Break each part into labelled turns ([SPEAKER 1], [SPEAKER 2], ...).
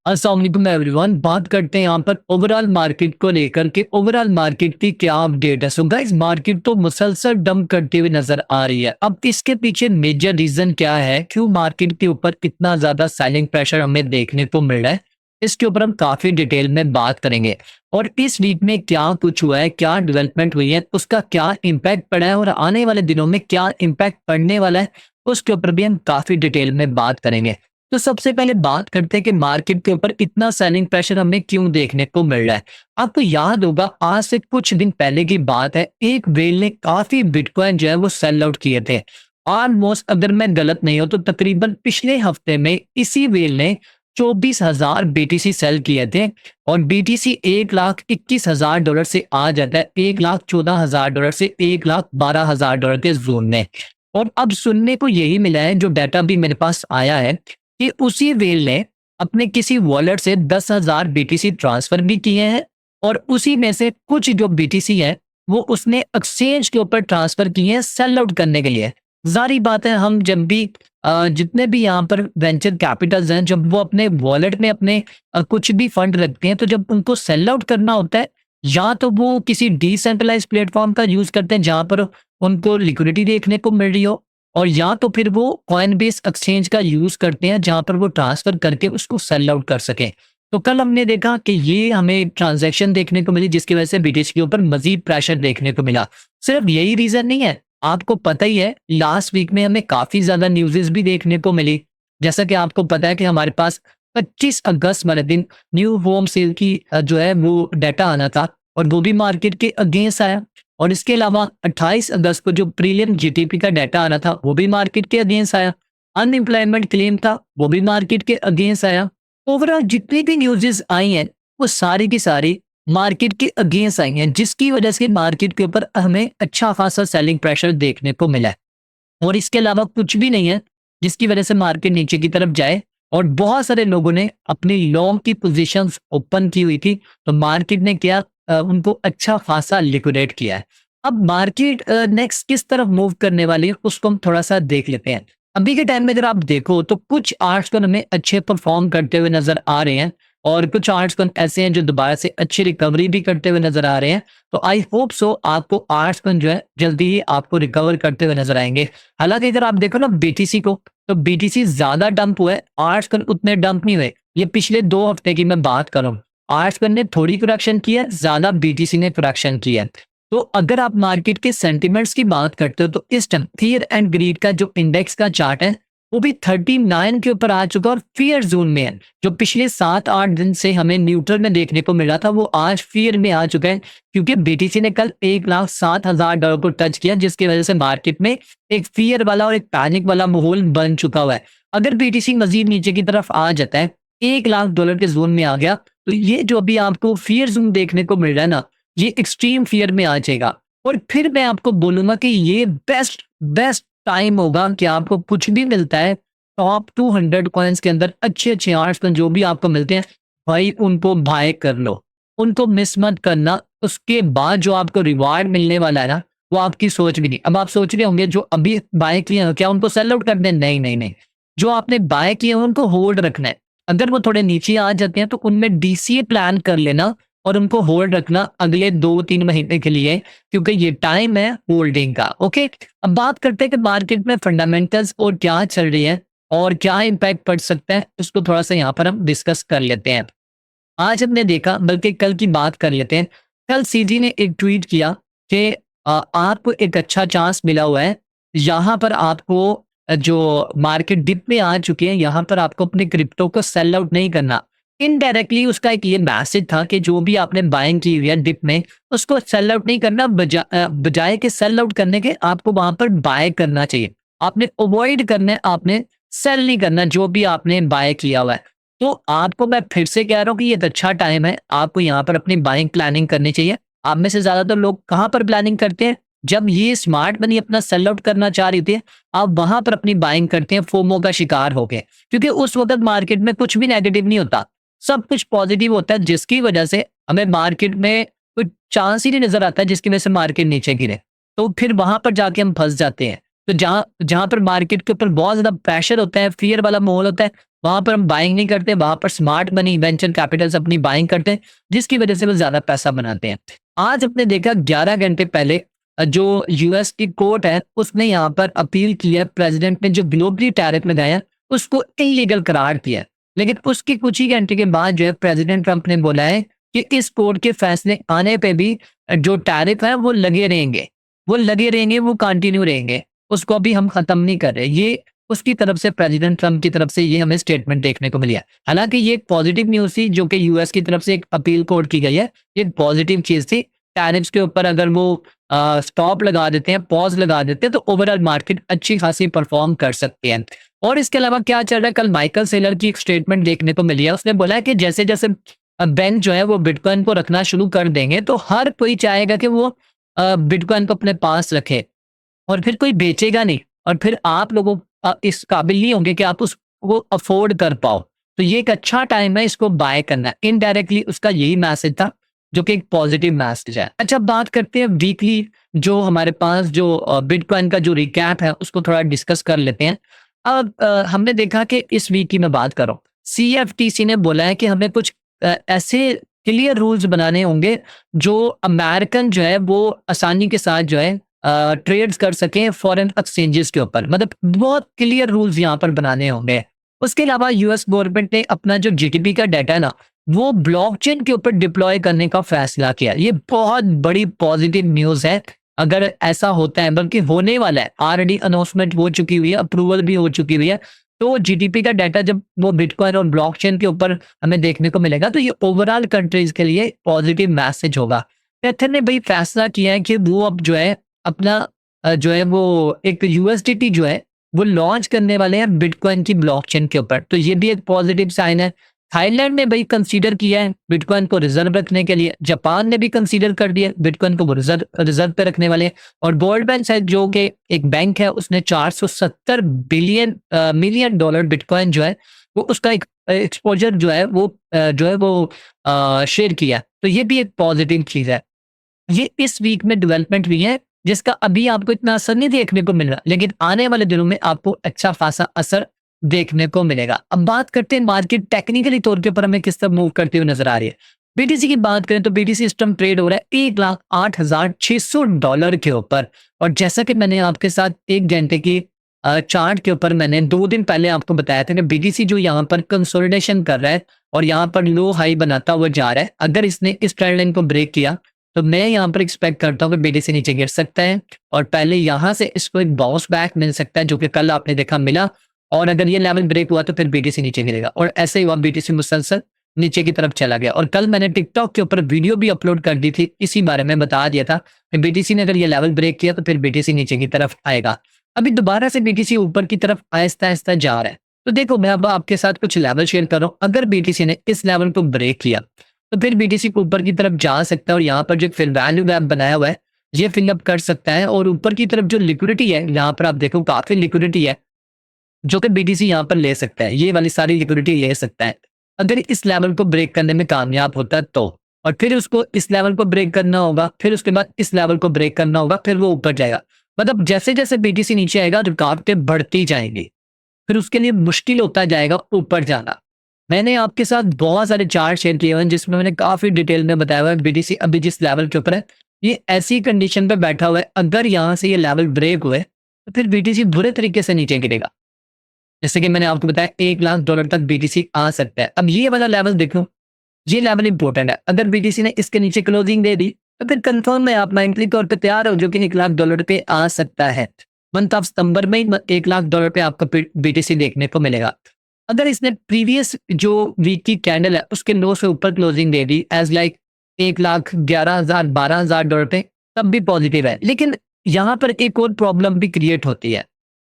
[SPEAKER 1] अस्सलाम वालेकुम एवरीवन। बात करते हैं यहाँ पर ओवरऑल मार्केट को लेकर के ओवरऑल मार्केट की क्या अपडेट है। सो गाइस, मार्केट तो मुसलसल डंप करती हुई नजर आ रही है। अब इसके पीछे मेजर रीजन क्या है, क्यों मार्केट के ऊपर इतना ज्यादा सेलिंग प्रेशर हमें देखने को मिल रहा है, इसके ऊपर हम काफी डिटेल में बात करेंगे। और इस वीक में क्या कुछ हुआ है, क्या डेवलपमेंट हुई है, उसका क्या इम्पैक्ट पड़ा है और आने वाले दिनों में क्या इम्पैक्ट पड़ने वाला है, उसके ऊपर भी हम काफी डिटेल में बात करेंगे। तो सबसे पहले बात करते हैं कि मार्केट के ऊपर इतना सेलिंग प्रेशर हमें क्यों देखने को मिल रहा है। आपको याद होगा, आज से कुछ दिन पहले की बात है, एक वेल ने काफी बिटकॉइन जो है वो सेल आउट किए थे। ऑलमोस्ट, अगर मैं गलत नहीं हूं तो तकरीबन पिछले हफ्ते में इसी वेल ने 24,000 बीटीसी सेल किए थे। और बीटीसी $1,21,000 से आ जाता है $1,14,000 से $1,12,000 के जोन में। और अब सुनने को यही मिला है, जो डाटा भी मेरे पास आया है, कि उसी वेल ने अपने किसी वॉलेट से 10,000 बीटीसी ट्रांसफर भी किए हैं। और उसी में से कुछ जो बीटीसी है वो उसने एक्सचेंज के ऊपर ट्रांसफर किए हैं सेल आउट करने के लिए। जारी बात है, हम जब भी जितने भी यहाँ पर वेंचर कैपिटल्स हैं, जब वो अपने वॉलेट में अपने कुछ भी फंड रखते हैं, तो जब उनको सेल आउट करना होता है, या तो वो किसी डिसेंट्रलाइज प्लेटफॉर्म का यूज करते हैं जहां पर उनको लिक्विडिटी देखने को मिल रही हो, और या तो फिर वो कॉइनबेस एक्सचेंज का यूज करते हैं जहां पर वो ट्रांसफर करके उसको सेल आउट कर सके। तो कल हमने देखा कि ये हमें ट्रांजैक्शन देखने को मिली, जिसकी वजह से बीटीसी के ऊपर मजीद प्रेशर देखने को मिला। सिर्फ यही रीजन नहीं है, आपको पता ही है, लास्ट वीक में हमें काफी ज्यादा न्यूज़ेस भी देखने को मिली। जैसा कि आपको पता है कि हमारे पास 25 अगस्त वाले दिन न्यू होम सेल की जो है वो डाटा आना था, और वो भी मार्केट के अगेंस्ट आया। और इसके अलावा 28 अगस्त को जो प्रीलियम जीडीपी का डाटा आना था, वो भी मार्केट के अगेंस्ट आया। अनएम्प्लॉयमेंट क्लेम था, वो भी मार्केट के अगेंस्ट आया। ओवरऑल जितनी भी न्यूज़ेस आई हैं, वो सारी की सारी मार्केट के अगेंस्ट आई हैं, जिसकी वजह से मार्केट के ऊपर हमें अच्छा खासा सेलिंग प्रेशर देखने को मिला है। और इसके अलावा कुछ भी नहीं है जिसकी वजह से मार्केट नीचे की तरफ जाए। और बहुत सारे लोगों ने अपनी लॉन्ग की पोजीशंस ओपन की हुई थी, तो मार्केट ने क्या, उनको अच्छा खासा लिक्विडेट किया है। अब मार्केट नेक्स्ट किस तरफ मूव करने वाली है, उसको हम थोड़ा सा देख लेते हैं। अभी के टाइम में अगर आप देखो तो कुछ आर्ट्स को हमें अच्छे परफॉर्म करते हुए नजर आ रहे हैं, और कुछ आर्ट्स को ऐसे हैं जो दोबारा से अच्छी रिकवरी भी करते हुए नजर आ रहे हैं। तो आई होप सो आपको आर्ट्स को जो है जल्दी ही आपको रिकवर करते हुए नजर आएंगे। हालांकि अगर आप देखो ना बीटीसी को, तो बीटीसी ज्यादा डंप हुआ है, आर्ट्स को उतने डंप नहीं हुए। ये पिछले 2 हफ्ते की मैं बात करूं, आर्ट्स ने थोड़ी करेक्शन की है, ज्यादा बीटीसी ने करेक्शन की है। तो अगर आप मार्केट के सेंटिमेंट्स की बात करते हो, तो इस टाइम फियर एंड ग्रीड का जो इंडेक्स का चार्ट है, वो भी 39 के ऊपर आ चुका और फियर जोन में है। जो पिछले 7-8 दिन से हमें न्यूट्रल में देखने को मिला था, वो आज फियर में आ चुका है, क्योंकि बीटीसी ने कल $1,07,000 को टच किया, जिसकी वजह से मार्केट में एक फियर वाला और एक पैनिक वाला माहौल बन चुका हुआ है। अगर बीटीसी मजीद नीचे की तरफ आ जाता है, $1,00,000 के जोन में आ गया, तो ये जो अभी आपको फियर जोन देखने को मिल रहा है ना, ये एक्सट्रीम फियर में आ जाएगा। और फिर मैं आपको बोलूंगा कि ये बेस्ट बेस्ट टाइम होगा कि आपको कुछ भी मिलता है टॉप 200 कॉइन्स के अंदर, अच्छे अच्छे आर्ट्स जो भी आपको मिलते हैं, भाई उनको बाय कर लो, उनको मिस मत करना। उसके बाद जो आपको रिवार्ड मिलने वाला है ना, वो आपकी सोच भी नहीं। अब आप सोच रहे होंगे जो अभी बाय किए हैं क्या उनको सेल आउट कर दें? नहीं नहीं नहीं, जो आपने बाय किए हैं उनको होल्ड रखना है। अगर वो थोड़े नीचे आ जाते हैं तो उनमें डीसीए प्लान कर लेना, और उनको होल्ड रखना अगले 2-3 महीने के लिए, क्योंकि ये टाइम है होल्डिंग का। ओके, अब बात करते हैं कि मार्केट में फंडामेंटल्स और क्या चल रही है और क्या इम्पैक्ट पड़ सकता है, इसको थोड़ा सा यहाँ पर हम डिस्कस कर लेते हैं। आज हमने देखा, बल्कि कल की बात कर लेते हैं। कल सीजी ने एक ट्वीट किया कि आपको एक अच्छा चांस मिला हुआ है, यहाँ पर आपको जो मार्केट डिप में आ चुकी है, यहाँ पर आपको अपने क्रिप्टो को सेल आउट नहीं करना। इनडायरेक्टली उसका एक ये मैसेज था कि जो भी आपने बाइंग की हुई है डिप में, उसको सेल आउट नहीं करना, बजाय के सेल आउट करने के आपको वहां पर बाय करना चाहिए। आपने अवॉइड करना है, आपने सेल नहीं करना जो भी आपने बाय किया हुआ है। तो आपको मैं फिर से कह रहा हूँ कि ये एक अच्छा टाइम है, आपको यहाँ पर अपनी बाइंग प्लानिंग करनी चाहिए। आप में से ज्यादातर लोग कहाँ पर प्लानिंग करते हैं? जब ये स्मार्ट मनी अपना सेल आउट करना चाह रही थी, आप वहां पर अपनी बाइंग करते हैं फोमो का शिकार हो गए, क्योंकि उस वक्त मार्केट में कुछ भी नेगेटिव नहीं होता, सब कुछ पॉजिटिव होता है, जिसकी वजह से हमें मार्केट में कोई चांस ही नहीं नजर आता है, जिसकी वजह से मार्केट नीचे गिरे। तो फिर वहां पर जाके हम फंस जाते हैं। तो जहाँ जहाँ पर मार्केट के ऊपर बहुत ज़्यादा प्रेशर होता है, फ़ियर वाला माहौल होता है, वहाँ पर हम बाइंग नहीं करते, वहाँ पर स्मार्ट मनी वेंचर कैपिटल्स अपनी बाइंग करते हैं, जिसकी वजह से वो ज़्यादा पैसा बनाते हैं। आज हमने देखा 11 घंटे पहले जो यूएस की कोर्ट है, उसने यहाँ पर अपील की है, प्रेज़िडेंट ने जो ग्लोबली टैरिफ लगाया है, उसको इल्लीगल करार दिया है। लेकिन उसके कुछ ही घंटे के बाद जो है प्रेज़िडेंट ट्रंप ने बोला है कि इस कोर्ट के फैसले आने पे भी जो टैरिफ है वो लगे रहेंगे। वो लगे रहेंगे, वो कंटिन्यू रहेंगे। उसको अभी हम खत्म नहीं कर रहे। ये उसकी तरफ से प्रेसिडेंट ट्रम्प की तरफ से ये हमें स्टेटमेंट देखने को मिली है। हालाँकि ये एक पॉजिटिव न्यूज़ थी जो कि यूएस की तरफ से एक अपील कोर्ट की गई है। ये एक पॉजिटिव चीज़ थी। टैरिफ्स के ऊपर अगर वो स्टॉप लगा देते हैं, पॉज़ लगा देते हैं तो ओवरऑल मार्केट अच्छी खासी परफ़ॉर्म कर सकती है। और इसके अलावा क्या चल रहा है, कल माइकल सेलर की एक स्टेटमेंट देखने को मिली है। उसने बोला है कि जैसे-जैसे बैंक जो है वो बिटकॉइन को रखना शुरू कर देंगे तो हर कोई चाहेगा कि वो बिटकॉइन को अपने पास रखे। और फिर कोई बेचेगा नहीं और फिर आप लोगों इस काबिल नहीं होंगे कि आप उसको अफोर्ड कर पाओ। तो ये एक अच्छा टाइम है इसको बाय करना। इनडायरेक्टली उसका यही मैसेज था जो कि एक पॉजिटिव मैसेज है। अच्छा, बात करते हैं वीकली जो हमारे पास जो बिटकॉइन का जो रिकैप है उसको थोड़ा डिस्कस कर लेते हैं। अब हमने देखा कि इस वीक की मैं बात कर रहा हूँ। सीएफटीसी ने बोला है कि हमें कुछ ऐसे क्लियर रूल्स बनाने होंगे जो अमेरिकन जो है वो आसानी के साथ जो है ट्रेड्स कर सकें फॉरेन एक्सचेंजेस के ऊपर। मतलब बहुत क्लियर रूल्स यहाँ पर बनाने होंगे। उसके अलावा यूएस गवर्नमेंट ने अपना जो जीडीपी का डाटा है ना, वो ब्लॉकचेन के ऊपर डिप्लॉय करने का फैसला किया। ये बहुत बड़ी पॉजिटिव न्यूज़ है। अगर ऐसा होता है, बल्कि होने वाला है, ऑलरेडी अनाउंसमेंट हो चुकी हुई है, अप्रूवल भी हो चुकी हुई है। तो जीडीपी का डाटा जब वो बिटकॉइन और ब्लॉकचेन के ऊपर हमें देखने को मिलेगा तो ये ओवरऑल कंट्रीज के लिए पॉजिटिव मैसेज होगा। टेथर ने भाई फैसला किया है कि वो अब जो है अपना जो है वो एक यूएसडीटी जो है वो लॉन्च करने वाले हैं बिटकॉइन की ब्लॉकचेन के ऊपर। तो ये भी एक पॉजिटिव साइन है। थाईलैंड ने भाई कंसीडर किया है बिटकॉइन को रिजर्व रखने के लिए। जापान ने भी कंसीडर कर दिया बिटकॉइन को वो रिजर्व रिजर्व पे रखने वाले हैं। और गोल्डमैन सैक्स जो कि एक बैंक है, उसने 470 मिलियन डॉलर बिटकॉइन जो है वो उसका एक एक्सपोजर जो है वो शेयर किया। तो ये भी एक पॉजिटिव चीज है। ये इस वीक में डेवलपमेंट हुई है जिसका अभी आपको इतना असर नहीं देखने को मिल रहा, लेकिन आने वाले दिनों में आपको अच्छा खासा असर देखने को मिलेगा। अब बात करते हैं मार्केट टेक्निकली तौर के ऊपर हमें किस तरह मूव करते हुए नजर आ रही है। बीटीसी की बात करें तो बीटीसी इस टाइम ट्रेड हो रहा है $1,08,600 के ऊपर। और जैसा कि मैंने आपके साथ 1 घंटे की चार्ट के ऊपर मैंने 2 दिन पहले आपको बताया था कि बीटीसी जो यहाँ पर कंसोलिडेशन कर रहा है और यहाँ पर लो हाई बनाता हुआ जा रहा है, अगर इसने इस ट्रेंड लाइन को ब्रेक किया तो मैं यहाँ पर एक्सपेक्ट करता हूँ कि बीटीसी नीचे गिर सकता है और पहले यहाँ से इसको एक बाउंस बैक मिल सकता है जो कि कल आपने देखा मिला। और अगर ये लेवल ब्रेक हुआ तो फिर बीटीसी नीचे गिरेगा और ऐसे ही हुआ, बीटीसी मुसलसल नीचे की तरफ चला गया। और कल मैंने टिकटॉक के ऊपर वीडियो भी अपलोड कर दी थी, इसी बारे में बता दिया था कि बीटीसी ने अगर ये लेवल ब्रेक किया तो फिर बीटीसी नीचे की तरफ आएगा। अभी दोबारा से बीटीसी ऊपर की तरफ आहिस्ता आहिस्ता जा रहा है। तो देखो, मैं अब आपके साथ कुछ लेवल शेयर कर रहा हूँ। अगर बीटीसी ने इस लेवल को ब्रेक किया तो फिर बीटीसी को ऊपर की तरफ जा सकता है और यहाँ पर जो फिल वैल्यू गैप बनाया हुआ है ये फिलअप कर सकता है। और ऊपर की तरफ जो लिक्विडिटी है, यहाँ पर आप देखो काफी लिक्विडिटी है जो कि बीटीसी यहाँ पर ले सकता है। ये वाली सारी लिक्विडिटी ले सकता है अगर इस लेवल को ब्रेक करने में कामयाब होता है तो। और फिर उसको इस लेवल को ब्रेक करना होगा, फिर उसके बाद इस लेवल को ब्रेक करना होगा, फिर वो ऊपर जाएगा। मतलब जैसे जैसे बीटीसी नीचे आएगा रुकावटें बढ़ती जाएंगी, फिर उसके लिए मुश्किल होता जाएगा ऊपर जाना। मैंने आपके साथ बहुत सारे चार्ट शेयर किए हुए हैं जिसमें मैंने काफ़ी डिटेल में बताया हुआ है बीटीसी अभी जिस लेवल के ऊपर है, ये ऐसी कंडीशन पे बैठा हुआ है, अगर यहाँ से ये लेवल ब्रेक हुए तो फिर बीटीसी बुरे तरीके से नीचे गिरेगा। जैसे कि मैंने आपको बताया $1,00,000 तक बीटीसी आ सकता है। अब ये वाला लेवल देखो, ये लेवल इंपॉर्टेंट है। अगर बीटीसी ने इसके नीचे क्लोजिंग दे दी तो फिर कंफर्म है आप मेंटली तौर पे तैयार हो जो कि $1,00,000 पे आ सकता है। मंथ ऑफ सितंबर में ही $1,00,000 पे आपको बीटीसी देखने को मिलेगा। अगर इसने प्रीवियस जो वीक की कैंडल है उसके लो से ऊपर क्लोजिंग दे दी एज लाइक $1,11,000 $12,000 पे, तब भी पॉजिटिव है। लेकिन यहाँ पर एक और प्रॉब्लम भी क्रिएट होती है।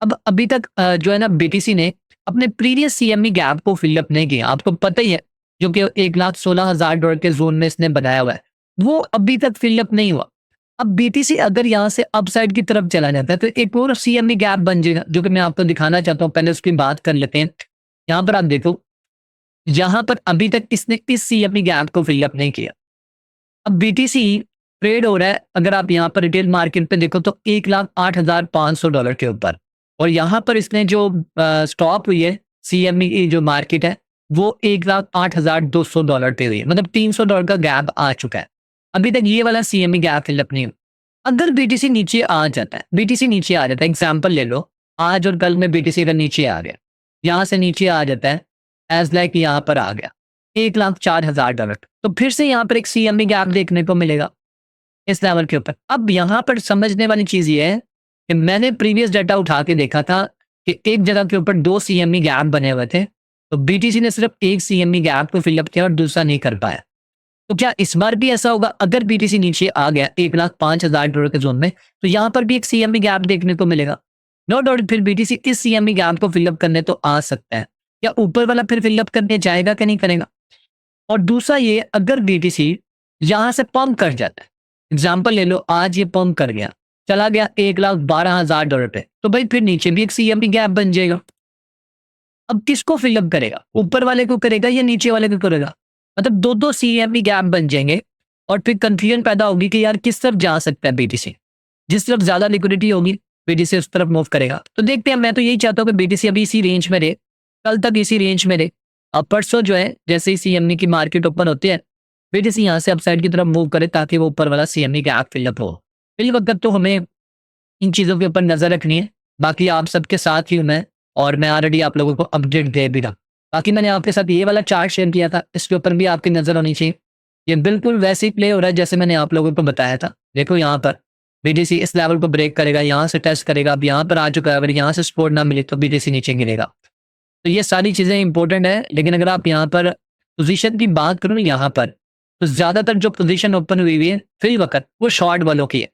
[SPEAKER 1] अब अभी तक जो है ना बीटीसी ने अपने प्रीवियस सीएमई गैप को फिलअप नहीं किया, आपको पता ही है, जो कि $1,16,000 के जोन में इसने बनाया हुआ है, वो अभी तक फिलअप नहीं हुआ। अब बीटीसी अगर यहाँ से अपसाइड की तरफ चला जाता है तो एक और सीएमई गैप बन जाएगा जो कि मैं आपको दिखाना चाहता हूँ। पहले उसकी बात कर लेते हैं। यहाँ पर आप देखो, यहाँ पर अभी तक इसने इस सीएमई गैप को फिलअप नहीं किया। अब बीटीसी ट्रेड हो रहा है, अगर आप यहाँ पर रिटेल मार्केट पे देखो तो $1,08,500 के ऊपर। और यहाँ पर इसने जो स्टॉप हुई है, CME जो मार्केट है, वो $1,08,200 पे हुई है, मतलब $300 का गैप आ चुका है। अभी तक ये वाला CME गैप फिलअप नहीं हुआ। अगर BTC नीचे आ जाता है, BTC नीचे आ जाता है, एग्जाम्पल ले लो, आज और कल में BTC अगर नीचे आ गया, यहाँ से नीचे आ जाता है, एज लाइक यहाँ पर आ गया $1,04,000, तो फिर से यहाँ पर एक CME गैप देखने को मिलेगा इस लेवल के ऊपर। अब यहाँ पर समझने वाली चीज़ ये है कि मैंने प्रीवियस डाटा उठा के देखा था कि एक जगह के ऊपर 2 CME गैप बने हुए थे, तो BTC ने सिर्फ एक CME गैप को फिलअप किया और दूसरा नहीं कर पाया। तो क्या इस बार भी ऐसा होगा? अगर BTC नीचे आ गया $1,05,000 के जोन में, तो यहाँ पर भी एक CME गैप देखने को मिलेगा। नो डाउट फिर BTC इस CME गैप को फिलअप करने तो आ सकता है, या ऊपर वाला फिर फिलअप करने जाएगा कि नहीं करेगा। और दूसरा ये, अगर BTC यहाँ से पंप कर जाता है, एग्जाम्पल ले लो, आज ये पंप कर गया, चला गया $1,12,000 पे, तो भाई फिर नीचे भी एक CME गैप बन जाएगा। अब किसको फिलअप करेगा? ऊपर वाले को करेगा या नीचे वाले को करेगा? मतलब दो CME गैप बन जाएंगे और फिर कंफ्यूजन पैदा होगी कि यार किस तरफ जा सकता है BTC। जिस तरफ ज्यादा लिक्विडिटी होगी, BTC उस तरफ मूव करेगा। तो देखते हैं, मैं तो यही चाहता हूँ कि BTC अभी इसी रेंज में रहे, कल तक इसी रेंज में रहे। अब परसों जो है, जैसे ही CME की मार्केट ओपन होती है, BTC यहाँ से अपसाइड की तरफ मूव करे ताकि वो ऊपर वाला CME गैप फिलअप हो। फिल वक्त तो हमें इन चीज़ों के ऊपर नज़र रखनी है। बाकी आप सबके साथ ही हूँ मैं, और मैं ऑलरेडी आप लोगों को अपडेट दे भी रहा। बाकी मैंने आपके साथ ये वाला चार्ट शेयर किया था, इसके ऊपर भी आपकी नज़र होनी चाहिए। ये बिल्कुल वैसे ही प्ले हो रहा है जैसे मैंने आप लोगों को बताया था। देखो यहाँ पर BTC इस लेवल को ब्रेक करेगा, यहाँ से टेस्ट करेगा, अब यहाँ पर आ चुका है, अगर यहाँ से सपोर्ट ना मिले तो BTC नीचे गिरेगा। तो ये सारी चीज़ें इंपॉर्टेंट है, लेकिन अगर आप यहाँ पर पोजीशन की बात करो यहाँ पर, तो ज़्यादातर जो पोजीशन ओपन हुई हुई है फिल वक्त, वो शॉर्ट वालों की है।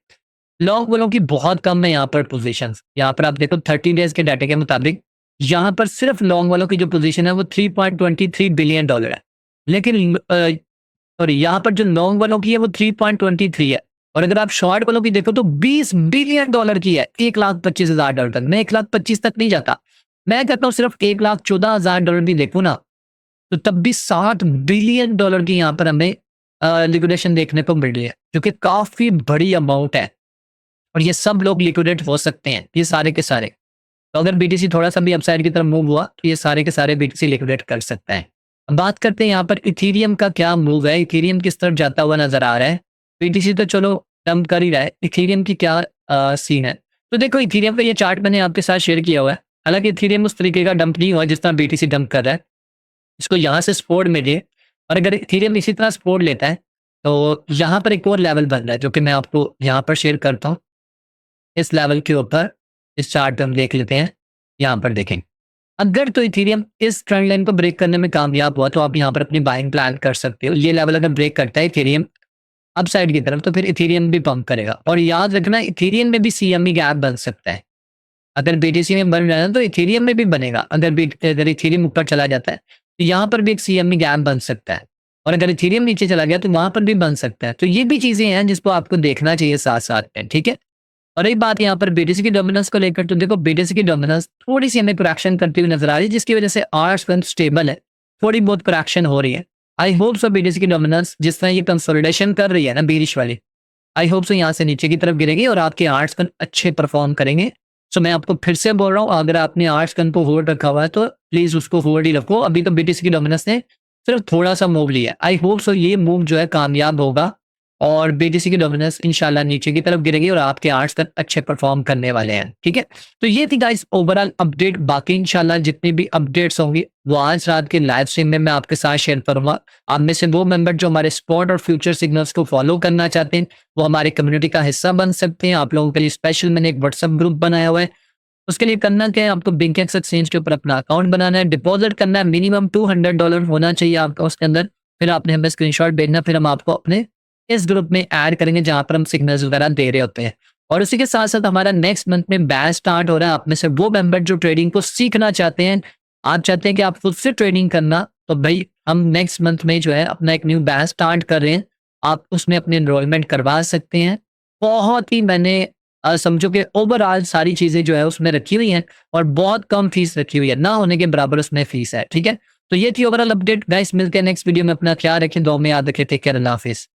[SPEAKER 1] लॉन्ग वालों की बहुत कम है यहाँ पर पोजीशंस। यहाँ पर आप देखो 30 डेज के डाटे के मुताबिक यहाँ पर सिर्फ लॉन्ग वालों की जो पोजीशन है वो $3.23 बिलियन है। लेकिन और यहाँ पर जो लॉन्ग वालों की है वो 3.23 है। और अगर आप शॉर्ट वालों की देखो तो $20 बिलियन की है, $1,25,000 तक। मैं 1,25,000 तक नहीं जाता, मैं कहता हूँ सिर्फ $1,14,000 भी देखूँ ना, तो तब भी $60 बिलियन की यहाँ पर हमें लिक्विडेशन देखने को मिल रही है, जो कि काफी बड़ी अमाउंट है। और ये सब लोग लिक्विडेट हो सकते हैं, ये सारे के सारे। तो अगर BTC थोड़ा सा भी अपसाइड की तरफ मूव हुआ तो ये सारे के सारे BTC लिक्विडेट कर सकते हैं। अब बात करते हैं यहाँ पर इथेरियम का क्या मूव है, इथेरियम किस तरफ जाता हुआ नजर आ रहा है। BTC तो चलो डंप कर ही रहा है, इथेरियम की क्या सीन है। तो देखो इथेरियम का ये चार्ट मैंने आपके साथ शेयर किया हुआ है। हालांकि इथेरियम उस तरीके का डंप नहीं हुआ जिस तरह BTC डंप कर रहा है, इसको यहाँ से सपोर्ट मिले, और अगर इथेरियम इसी तरह सपोर्ट लेता है तो यहाँ पर एक और लेवल बन रहा है, जो कि मैं आपको यहाँ पर शेयर करता हूँ। इस लेवल के ऊपर इस चार्ट हम देख लेते हैं, यहाँ पर देखें। अगर तो इथेरियम इस ट्रेंड लाइन को ब्रेक करने में कामयाब हुआ तो आप यहाँ पर अपनी बाइंग प्लान कर सकते हो। ये लेवल अगर ब्रेक करता है इथेरियम अपसाइड की तरफ, तो फिर इथेरियम भी पंप करेगा। और याद रखना, इथेरियम में भी CME गैप बन सकता है। अगर BTC में बन रहा है तो इथेरियम में भी बनेगा। अगर इथेरियम ऊपर चला जाता है तो यहाँ पर भी एक CME गैप बन सकता है, और अगर इथेरियम नीचे चला गया तो वहां पर भी बन सकता है। तो ये भी चीजें हैं जिसको आपको देखना चाहिए साथ साथ में, ठीक है। और एक बात यहाँ पर BTC की डोमिनेंस को लेकर, तो देखो BTC की डोमिनेंस थोड़ी सी हमें करैक्शन करती हुई नजर आ रही है, जिसकी वजह से आर्स स्टेबल है, थोड़ी बहुत करैक्शन हो रही है। आई होप सो BTC की डोमिनेंस जिस तरह ये कंसोलिडेशन कर रही है ना बेरिश वाली, आई होप सो यहाँ से नीचे की तरफ गिरेगी और आपके आर्ट्स अच्छे परफॉर्म करेंगे। सो मैं आपको फिर से बोल रहा हूँ, अगर आपने आर्ट्स को होल्ड रखा हुआ है तो प्लीज उसको होल्ड ही रखो। अभी तो BTC की डोमिनेंस ने सिर्फ थोड़ा सा मूव लिया है। आई होप सो ये मूव जो है कामयाब होगा और BTC की डोमिनेंस इंशाल्लाह नीचे की तरफ गिरेगी और आपके आर्ट्स अच्छे परफॉर्म करने वाले हैं, ठीक है। तो ये थी गाइस ओवरऑल अपडेट। बाकी इंशाल्लाह जितनी भी अपडेट्स होंगी वो आज रात के लाइव स्ट्रीम में मैं आपके साथ शेयर करूंगा। आप में से वो मेंबर जो हमारे स्पॉट और फ्यूचर सिग्नल्स को फॉलो करना चाहते हैं वो हमारे कम्युनिटी का हिस्सा बन सकते हैं। आप लोगों के लिए स्पेशल मैंने एक व्हाट्सएप ग्रुप बनाया हुआ है। उसके लिए करना क्या है, आपको BinkX एक्सचेंज के ऊपर अपना अकाउंट बनाना है, डिपॉजिट करना है, मिनिमम $200 होना चाहिए आपका उसके अंदर। फिर आपने हमें स्क्रीनशॉट भेजना, फिर हम आपको अपने इस ग्रुप में ऐड करेंगे जहां पर हम सिग्नल्स वगैरह दे रहे होते हैं। और उसी के साथ साथ हमारा नेक्स्ट मंथ में बैच स्टार्ट हो रहा है। आप में से वो मेंबर जो ट्रेडिंग को सीखना चाहते हैं, आप चाहते हैं कि आप खुद से ट्रेडिंग करना, तो भाई हम नेक्स्ट मंथ में जो है अपना एक न्यू बैच स्टार्ट कर रहे हैं। आप उसमें अपनी एनरोलमेंट करवा सकते हैं। बहुत ही मैंने समझो कि ओवरऑल सारी चीजें जो है उसमें रखी हुई हैं और बहुत कम फीस रखी हुई है, ना होने के बराबर उसमें फीस है, ठीक है। तो ये थी ओवरऑल अपडेट गाइस। मिलते हैं नेक्स्ट वीडियो में। अपना ख्याल रखें, दुआ में याद रखें। टेक केयर, अल्लाह हाफिज।